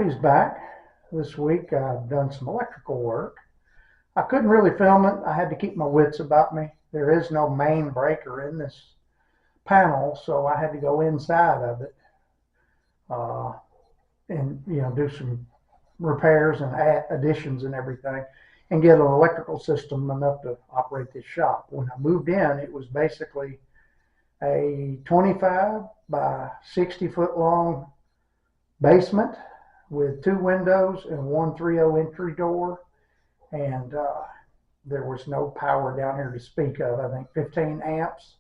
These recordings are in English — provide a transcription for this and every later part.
Happy's back. This week I've done some electrical work. I couldn't really film it. I had to keep my wits about me. There is no main breaker in this panel, so I had to go inside of it uh, and do some repairs and additions and everything, and get an electrical system enough to operate this shop. When I moved in, it was basically a 25 by 60-foot long basement with 2 windows and one 3.0 entry door, and there was no power down here to speak of. I think 15 amps,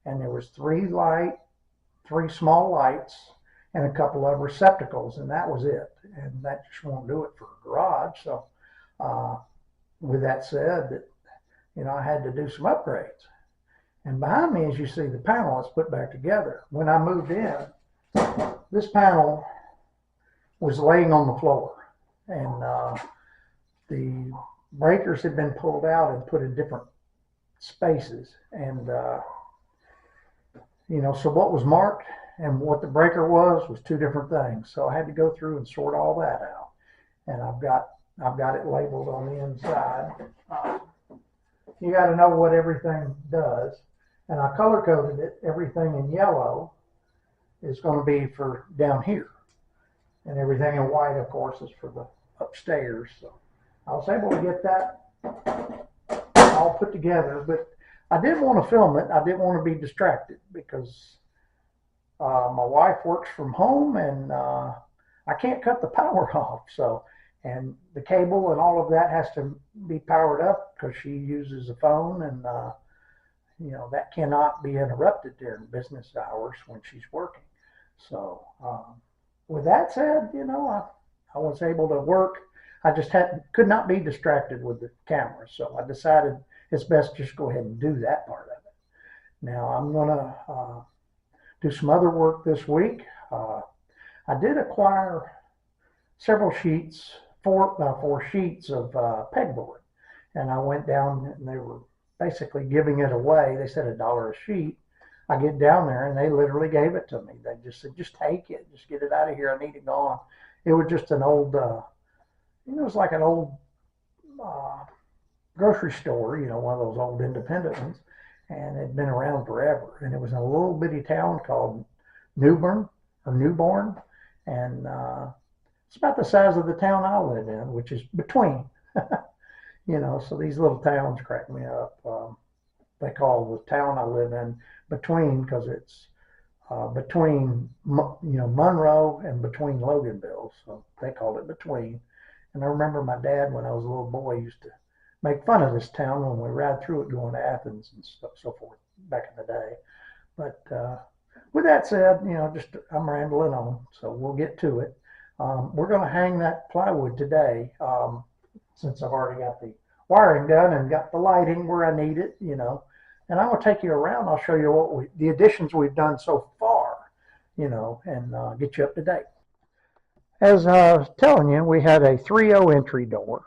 and there was 3 small lights and a couple of receptacles, and that was it. And that just won't do it for a garage. So with that said, that I had to do some upgrades. And behind me, as you see, the panel is put back together. When I moved in, this panel was laying on the floor, and the breakers had been pulled out and put in different spaces. And so what was marked and what the breaker was 2 different things. So I had to go through and sort all that out. And I've got it labeled on the inside. You got to know what everything does. And I color coded it. Everything in yellow is going to be for down here. And everything in white, of course, is for the upstairs. So I was able to get that all put together, but I didn't want to film it. I didn't want to be distracted because my wife works from home, and I can't cut the power off. So, and the cable and all of that has to be powered up because she uses a phone, and that cannot be interrupted during business hours when she's working. So with that said, I was able to work. I just could not be distracted with the camera. So I decided it's best just go ahead and do that part of it. Now I'm going to do some other work this week. I did acquire several sheets, 4 sheets of pegboard. And I went down, and they were basically giving it away. They said $1 a sheet. I get down there, and they literally gave it to me. They just said, just take it. Just get it out of here. I need it gone. It was just an old, it was like an old grocery store, one of those old independent ones. And it had been around forever. And it was in a little bitty town called Newborn. And it's about the size of the town I live in, which is between. So these little towns crack me up. They call the town I live in Between because it's between Monroe and between Loganville, so they called it Between. And I remember my dad, when I was a little boy, used to make fun of this town when we ride through it going to Athens and so forth back in the day. But with that said, I'm rambling on, so we'll get to it. We're going to hang that plywood today, since I've already got the wiring done and got the lighting where I need it, And I'm going to take you around. I'll show you the additions we've done so far, and get you up to date. As I was telling you, we had a 3.0 entry door.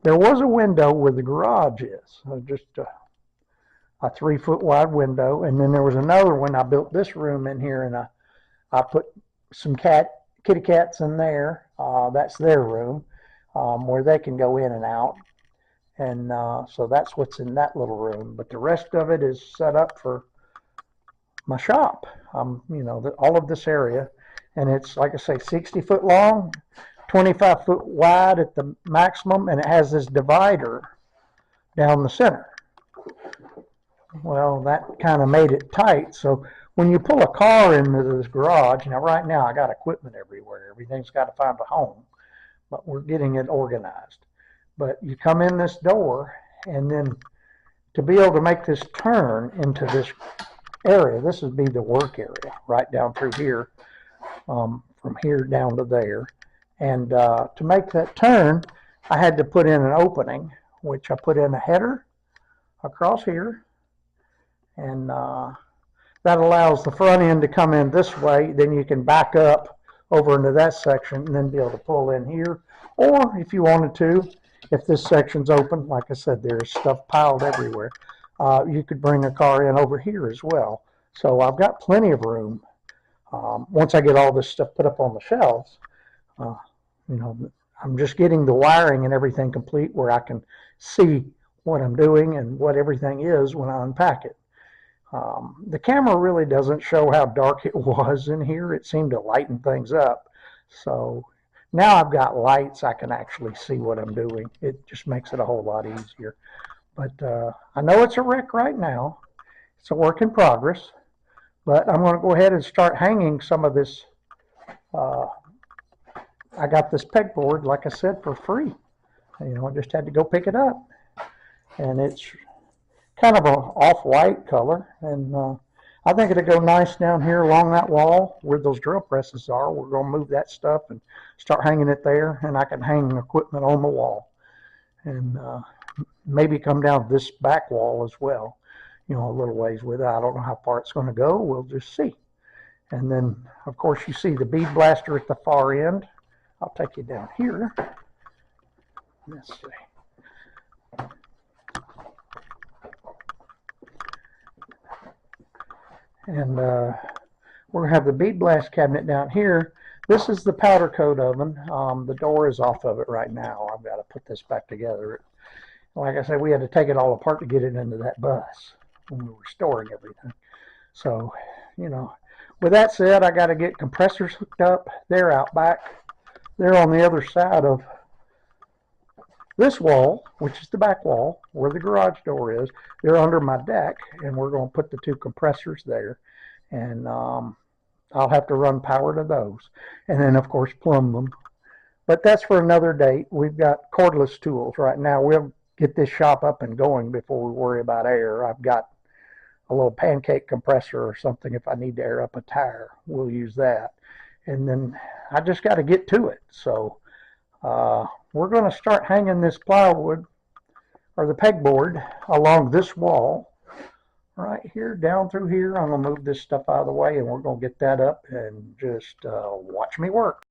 There was a window where the garage is, just a 3-foot wide window. And then there was another one. I built this room in here, and I put some kitty cats in there. That's their room, where they can go in and out. And so that's what's in that little room. But the rest of it is set up for my shop. All of this area. And it's, like I say, 60-foot long, 25-foot wide at the maximum. And it has this divider down the center. Well, that kind of made it tight. So when you pull a car into this garage, now right now I got equipment everywhere. Everything's got to find a home. But we're getting it organized. But you come in this door, and then to be able to make this turn into this area, this would be the work area, right down through here, from here down to there. And to make that turn, I had to put in an opening, which I put in a header across here. And that allows the front end to come in this way. Then you can back up over into that section and then be able to pull in here. Or if you wanted to, if this section's open, like I said, there's stuff piled everywhere. You could bring a car in over here as well. So I've got plenty of room. Once I get all this stuff put up on the shelves, You know, I'm just getting the wiring and everything complete where I can see what I'm doing and what everything is when I unpack it. The camera really doesn't show how dark it was in here. It seemed to lighten things up. So now I've got lights, I can actually see what I'm doing. It just makes it a whole lot easier. But I know it's a wreck right now. It's a work in progress. But I'm going to go ahead and start hanging some of this. I got this pegboard, like I said, for free. You know, I just had to go pick it up. And it's kind of an off-white color. And I think it'll go nice down here along that wall where those drill presses are. We're going to move that stuff and start hanging it there. And I can hang equipment on the wall. And maybe come down this back wall as well. You know, a little ways with it. I don't know how far it's going to go. We'll just see. And then, of course, you see the bead blaster at the far end. I'll take you down here. Let's see. And we're going to have the bead blast cabinet down here. This is the powder coat oven. The door is off of it right now. I've got to put this back together. Like I said, we had to take it all apart to get it into that bus when we were storing everything. So, you know, with that said, I got to get compressors hooked up. They're out back. They're on the other side of this wall, which is the back wall where the garage door is. They're under my deck, and we're going to put the two compressors there. And I'll have to run power to those. And then, of course, plumb them. But that's for another date. We've got cordless tools right now. We'll get this shop up and going before we worry about air. I've got a little pancake compressor or something if I need to air up a tire. We'll use that. And then I just got to get to it. So we're going to start hanging this plywood or the pegboard along this wall right here, down through here. I'm going to move this stuff out of the way and we're going to get that up and just watch me work.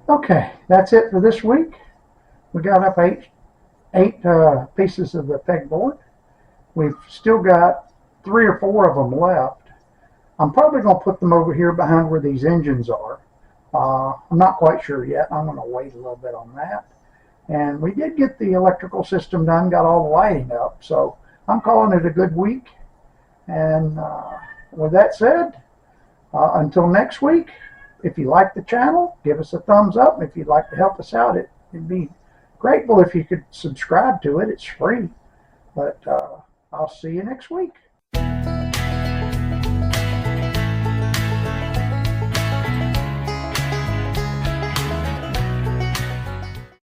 Okay, that's it for this week. We got up eight pieces of the pegboard. We've still got 3 or 4 of them left. I'm probably going to put them over here behind where these engines are. I'm not quite sure yet. I'm going to wait a little bit on that. And we did get the electrical system done, got all the lighting up. So I'm calling it a good week. And with that said, until next week, if you like the channel, give us a thumbs up. If you'd like to help us out, it'd be grateful if you could subscribe to it. It's free. But I'll see you next week.